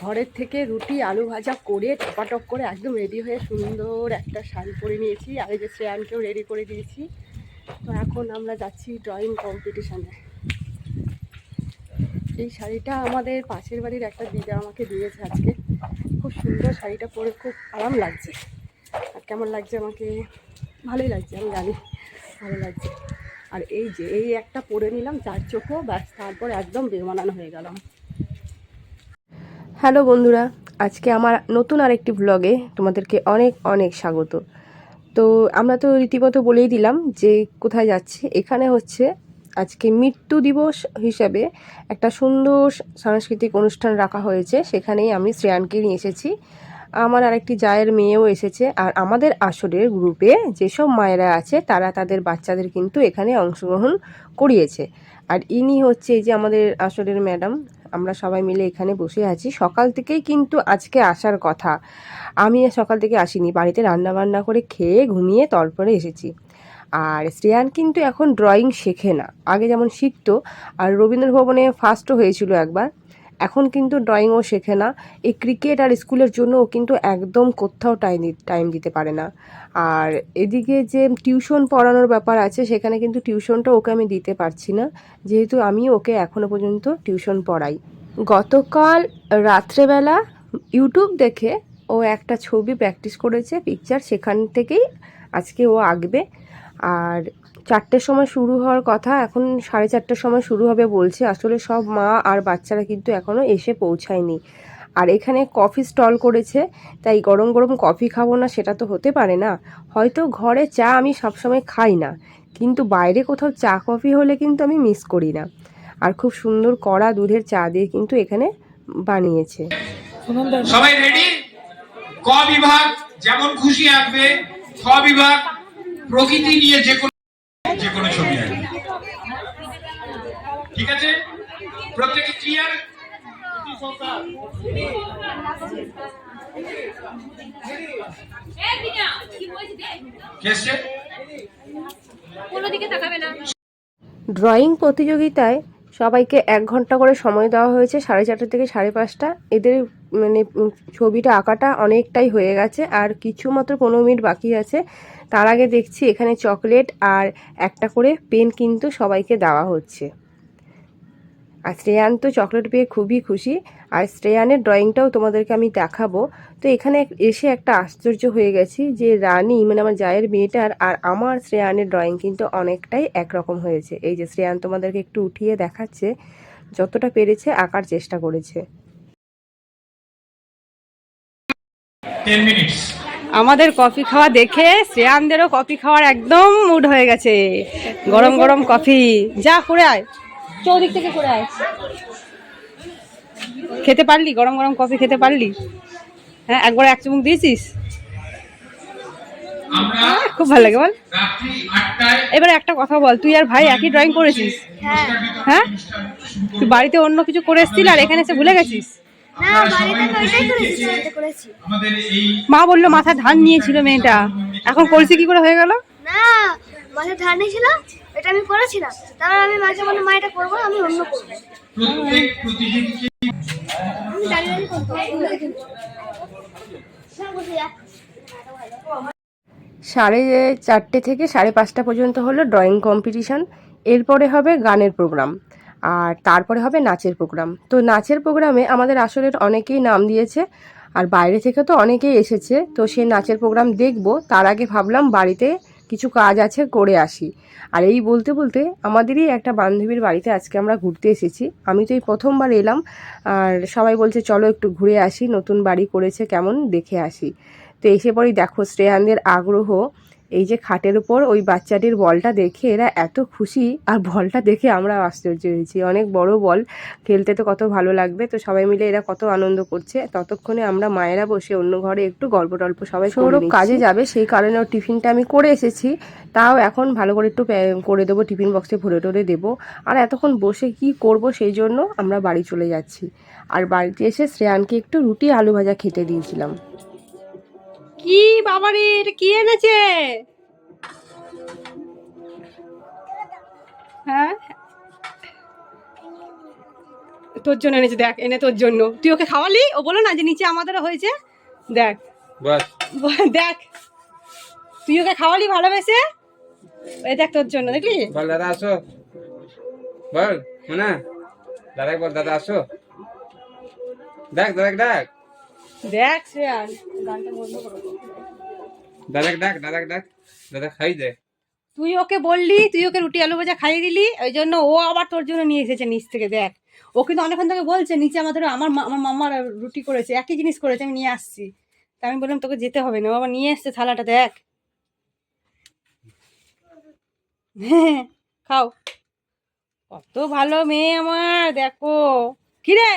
ঘরের থেকে রুটি আলু ভাজা করে টপাটপ করে একদম রেডি হয়ে সুন্দর একটা শাড়ি পরে নিয়েছি, আর এই যে শ্রেয়ানকেও রেডি করে দিয়েছি। তো এখন আমরা যাচ্ছি ড্রয়িং কম্পিটিশানে। এই শাড়িটা আমাদের পাশের বাড়ির একটা দিদা আমাকে দিয়েছে আজকে। খুব সুন্দর শাড়িটা পরে, খুব আরাম লাগছে। আর কেমন লাগছে আমাকে? ভালোই লাগছে, আমি জানি ভালো লাগছে। আর এই যে এই একটা পরে নিলাম, চার চোখও ব্যাস, তারপর একদম বেমানান হয়ে গেলাম। হ্যালো বন্ধুরা, আজকে আমার নতুন আরেকটি ব্লগে তোমাদেরকে অনেক অনেক স্বাগত। তো আমরা তো রীতিমতো বলেই দিলাম যে কোথায় যাচ্ছি। এখানে হচ্ছে আজকে মৃত্যু দিবস হিসাবে একটা সুন্দর সাংস্কৃতিক অনুষ্ঠান রাখা হয়েছে, সেখানেই আমি শ্রেয়ানকে নিয়ে এসেছি। আমার আরেকটি জায়ের মেয়েও এসেছে। আর আমাদের আসরের গ্রুপে যেসব মায়েরা আছে তারা তাদের বাচ্চাদের কিন্তু এখানে অংশগ্রহণ করিয়েছে। আর ইনি হচ্ছে এই যে আমাদের আসরের ম্যাডাম। আমরা সবাই মিলে এখানে বসে আছি। সকাল থেকেই কিন্তু আজকে আসার কথা, আমি সকাল থেকে আসিনি, বাড়িতে রান্না বান্না করে খেয়ে ঘুমিয়ে তারপরে এসেছি। আর শ্রেয়ান কিন্তু এখন ড্রয়িং শেখে না, আগে যেমন শিখতো। আর রবীন্দ্র ভবনে ফার্স্টও হয়েছিল একবার। এখন কিন্তু ড্রয়িংও শেখে না। এই ক্রিকেট আর স্কুলের জন্য ও কিন্তু একদম কোথাও টাইম দিতে পারে না। আর এদিকে যে টিউশন পড়ানোর ব্যাপার আছে, সেখানে কিন্তু টিউশনটা ওকে আমি দিতে পারছি না, যেহেতু আমি ওকে এখনও পর্যন্ত টিউশন পড়াই। গতকাল রাত্রেবেলা ইউটিউব দেখে ও একটা ছবি প্র্যাকটিস করেছে, পিকচার, সেখান থেকেই আজকে ও আঁকবে। আর 4টের সময় শুরু হওয়ার কথা, এখন 4:30টার সময় শুরু হবে বলছে। আসলে সব মা আর বাচ্চারা কিন্তু এখনও এসে পৌঁছায়নি। আর এখানে কফি স্টল করেছে, তাই গরম গরম কফি খাবো না সেটা তো হতে পারে না। হয়তো ঘরে চা আমি সবসময় খাই না, কিন্তু বাইরে কোথাও চা কফি হলে কিন্তু আমি মিস করি না। আর খুব সুন্দর কড়া দুধের চা দিয়ে কিন্তু এখানে বানিয়েছে। সবাই রেডি? ক বিভাগ যেমন খুশি আঁকবে, খ বিভাগ প্রকৃতি নিয়ে যে কোনো ছবি আঁকবে। ঠিক আছে? প্রত্যেকে ক্লিয়ার? ড্রয়িং প্রতিযোগিতায় সবাইকে 1 ঘন্টা করে সময় দেওয়া হয়েছে, 4:30 থেকে 5:30। এদের মানে ছবিটা আঁকাটা অনেকটাই হয়ে গেছে, আর কিছু মাত্র 15 মিনিট বাকি আছে। তার আগে দেখছি এখানে চকলেট আর একটা করে পেন কিন্তু সবাইকে দেওয়া হচ্ছে। আর শ্রেয়ান তো চকলেট পেয়ে খুবই খুশি। আর শ্রেয়ানের ড্রয়িংটাও তোমাদেরকে আমি দেখাবো। তো এখানে এসে একটা আশ্চর্য হয়ে গেছি যে রানী মানে আমার জায়ের মেয়েটার আর আমার শ্রেয়ানের ড্রয়িং কিন্তু অনেকটাই একরকম হয়েছে। এই যে শ্রেয়ান তোমাদেরকে একটু উঠিয়ে দেখাচ্ছে, যতটা পেরেছে আঁকার চেষ্টা করেছে। 10 মিনিটস। আমাদের কফি খাওয়া দেখে শ্রেয়ানদেরও কফি খাওয়ার একদম মুড হয়ে গেছে। গরম গরম কফি, যা করে আয়, চৌদিক থেকে করে আয়। খেতে পারলি? গরম গরম কফি খেতে পারলি? হ্যাঁ, একবার 1 চুমুক দিয়েছিস? খুব ভালো লাগে বল। এবারে একটা কথা বল, তুই আর ভাই একই ড্রয়িং করেছিস? হ্যাঁ, তুই বাড়িতে অন্য কিছু করে এসেছিস আর এখানে এসে ভুলে গেছিস? মা বললো মাথায় ধান নিয়েছিল মেয়েটা, এখন কলসি কি করে হয়ে গেল? না, মাথায় ধান নিয়েছিল, এটা আমি করেছিলাম। তারপর আমি মাকে বললাম মা এটা করবো, আমি অন্য করবো। সাড়ে 4টে থেকে 5:30 পর্যন্ত হলো ড্রয়িং কম্পিটিশান। এরপরে হবে গানের প্রোগ্রাম, আর তারপরে হবে নাচের প্রোগ্রাম। তো নাচের প্রোগ্রামে আমাদের আসলে অনেকেই নাম দিয়েছে, আর বাইরে থেকে তো অনেকেই এসেছে। তো সেই নাচের প্রোগ্রাম দেখব, তার আগে ভাবলাম বাড়িতে কিছু কাজ আছে করে আসি। আর এই বলতে বলতে আমাদেরই একটা বান্ধবীর বাড়িতে আজকে আমরা ঘুরতে এসেছি। আমি তো এই প্রথমবার এলাম, আর সবাই বলছে চলো একটু ঘুরে আসি, নতুন বাড়ি করেছে, কেমন দেখে আসি। তো এসে পরেই দেখো শ্রেয়ানদের আগ্রহ। এই যে খাটের উপর ওই বাচ্চাটির বলটা দেখে এরা এত খুশি, আর বলটা দেখে আমরা আশ্চর্য হয়েছি। অনেক বড় বল, খেলতে তো কত ভালো লাগবে। তো সবাই মিলে এরা কত আনন্দ করছে। ততক্ষণে আমরা মায়েরা বসে অন্য ঘরে একটু গল্প টল্প সবাই। সৌরভ কাজে যাবে, সেই কারণে ওর টিফিনটা আমি করে এসেছি। তাও এখন ভালো করে একটু করে দেবো, টিফিন বক্সে ভরে টরে দেবো। আর এতক্ষণ বসে কি করব, সেই জন্য আমরা বাড়ি চলে যাচ্ছি। আর বাড়িতে এসে শ্রেয়ানকে একটু রুটি আলু ভাজা খেতে দিয়েছিলাম। কি বাবারে, এটা কি এনেছে? হ্যাঁ, তোর জন্য এনেছে, দেখ এনে তোর জন্য। তুই ওকে খাওয়ালি? ও বলো না যে নিচে আমাদেরও হয়েছে, দেখ বাস দেখ তুই ওকে খাওয়ালি ভালোবেসে, এই দেখ তোর জন্য, দেখলি? বল দাদা আসো, বল না দাদা, বল দাদা আসো, দেখ দাদা ডাক, দেখ শ্রেয়ান, গানটা বন্ধ করো। দাদা ডাক, দাদা ডাক, দাদা খাই দে। তুই ওকে বললি, তুই ওকে রুটি আলু ভাজা খাইয়ে দিলি, ওই জন্য ও আবার তোর জন্য নিয়ে এসেছে নিচ থেকে। দেখ ও কিন্তু অনেকক্ষণ থেকে বলছে নিচে আমাদের, আমার মাম্মার রুটি করেছে, একই জিনিস করেছে, আমি নিয়ে আসছি। তা আমি বললাম তোকে যেতে হবে না, বাবা নিয়ে এসছে থালাটা, দেখ। হ্যাঁ খাও, কত ভালো মেয়ে আমার, দেখো। কি রে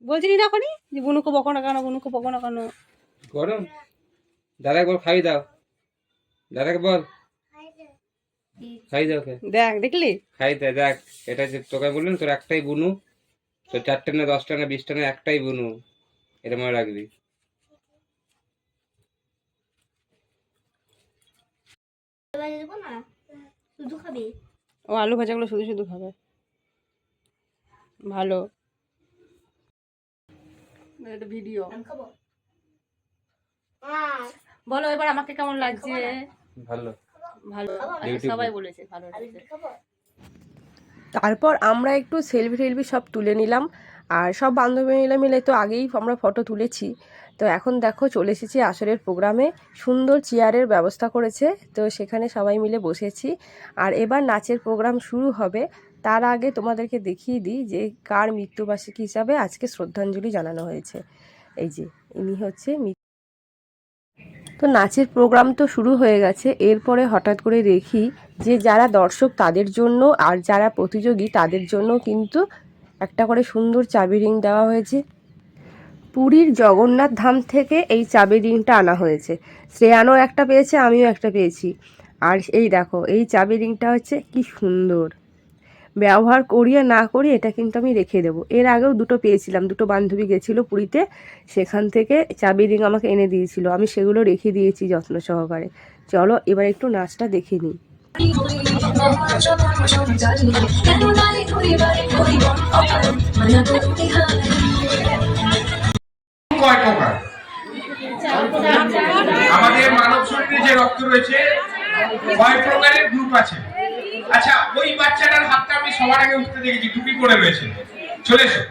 বলছিলি না এখনই যে বুনুকে বকো না কেন, বুনুকে বকো না কেন? গরম, দাদাকে বল খাই দাও, দাদাকে বল খাই দাও ওকে। দেখ দেখলি? খাই দে, দেখ এটা যে তোকে বললেন তোর একটাই বুনু, তোর 4টা না 10টা না 20টা না একটাই বুনু, এটা মনে রাখবি। দেবো না, শুধু খাবি? ও আলু ভাজাগুলো শুধু শুধু খাবে, ভালো। এটা ভিডিও আমি খাবো। বলো এবার আমাকে কেমন লাগছে? ভালো, ভালো, Beautiful. সবাই বলেছে ভালো আমি লাগছে। খাবো। তারপর আমরা একটু সেলফি টেলফি সব তুলে নিলাম, আর সব বান্ধবীরা মিলে তো আগেই আমরা ফটো তুলেছি। তো এখন দেখো চলে এসেছি আসরের প্রোগ্রামে, সুন্দর চেয়ারের ব্যবস্থা করেছে, তো সেখানে সবাই মিলে বসেছি। আর এবার নাচের প্রোগ্রাম শুরু হবে, তার আগে তোমাদেরকে দেখিয়ে দিই যে কার মৃত্যুবার্ষিকী হিসাবে আজকে শ্রদ্ধাঞ্জলি জানানো হয়েছে। এই যে ইনি হচ্ছে তো নাচের প্রোগ্রাম তো শুরু হয়ে গেছে। এরপরে হঠাৎ করে দেখি যে যারা দর্শক তাদের জন্য আর যারা প্রতিযোগী তাদের জন্য কিন্তু একটা করে সুন্দর চাবি রিং দেওয়া হয়েছে। পুরীর জগন্নাথ ধাম থেকে এই চাবি রিংটা আনা হয়েছে। শ্রেয়ানও একটা পেয়েছে, আমিও একটা পেয়েছি। আর এই দেখো এই চাবি রিংটা হচ্ছে কি সুন্দর, ব্যবহার করি আর না করি এটা কিন্তু আমি রেখে দেবো। এর আগেও দুটো পেয়েছিলাম, দুটো বান্ধবী গেছিলো পুরীতে, সেখান থেকে চাবি রিং আমাকে এনে দিয়েছিল, আমি সেগুলো রেখে দিয়েছি যত্ন সহকারে। চলো এবার একটু নাচটা দেখে নিই। কয় প্রকার? আমাদের মানব শরীরে যে রক্ত রয়েছে কয় প্রকারের গ্রুপ আছে? আচ্ছা ওই বাচ্চাটার হাতটা আমি সবার আগে উঠতে দেখেছি, টুপি পরে রয়েছে, চলে এসো।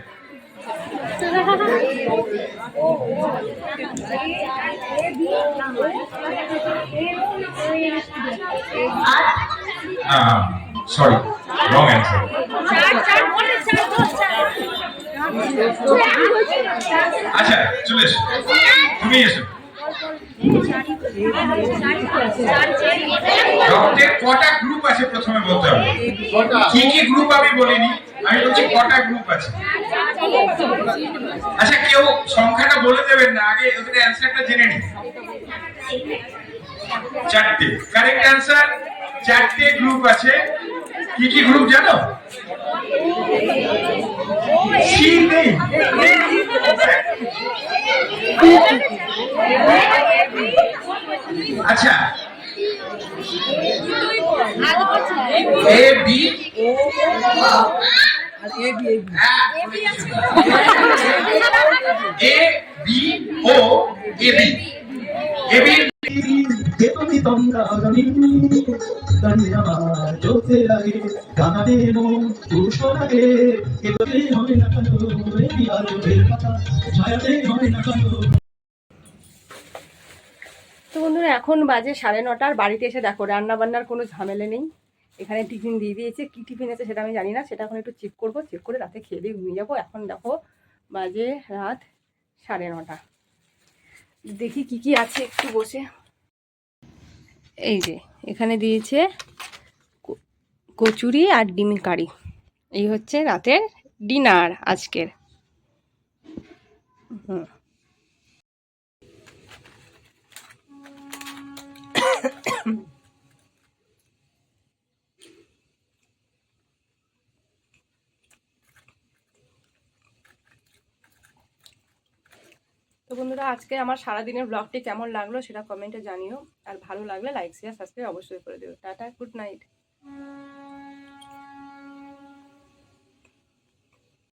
Sorry, wrong answer. আচ্ছা চলে এসো, তুমি এসো। রক্তের কটা গ্রুপ আছে প্রথমে বলতে হবে। কি কি গ্রুপ আমি বলিনি, আমি বলছি কটা গ্রুপ আছে। আচ্ছা কেউ সংখ্যাটা বলে দেবেন না, আগে ওদের অ্যান্সারটা জেনে নিন। 4টে কারেক্ট অ্যান্সার। 4টে গ্রুপ আছে। কি কি গ্রুপ জানো? সি নেই। আচ্ছা A B A B O A B A B তো বন্ধুরা এখন বাজে 9:30, বাড়িতে এসে দেখো রান্না বান্নার কোনো ঝামেলা নেই। এখানে টিফিন দিয়ে দিয়েছে, কী টিফিন আছে সেটা আমি জানি না, সেটা এখন একটু চেক করবো, চেক করে রাতে খেয়ে দিয়ে ঘুমিয়ে যাবো। এখন দেখো বাজে রাত 9:30, দেখি কি কি আছে একটু বসে। এই যে এখানে দিয়েছে কচুরি আর ডিম কারি, এই হচ্ছে রাতের ডিনার আজকের। তো বন্ধুরা আজকে আমার সারাদিনের ব্লগটি কেমন লাগলো সেটা কমেন্টে জানিও, আর ভালো লাগলে লাইক শেয়ার সাবস্ক্রাইব অবশ্যই করে দিও। Tata, good night.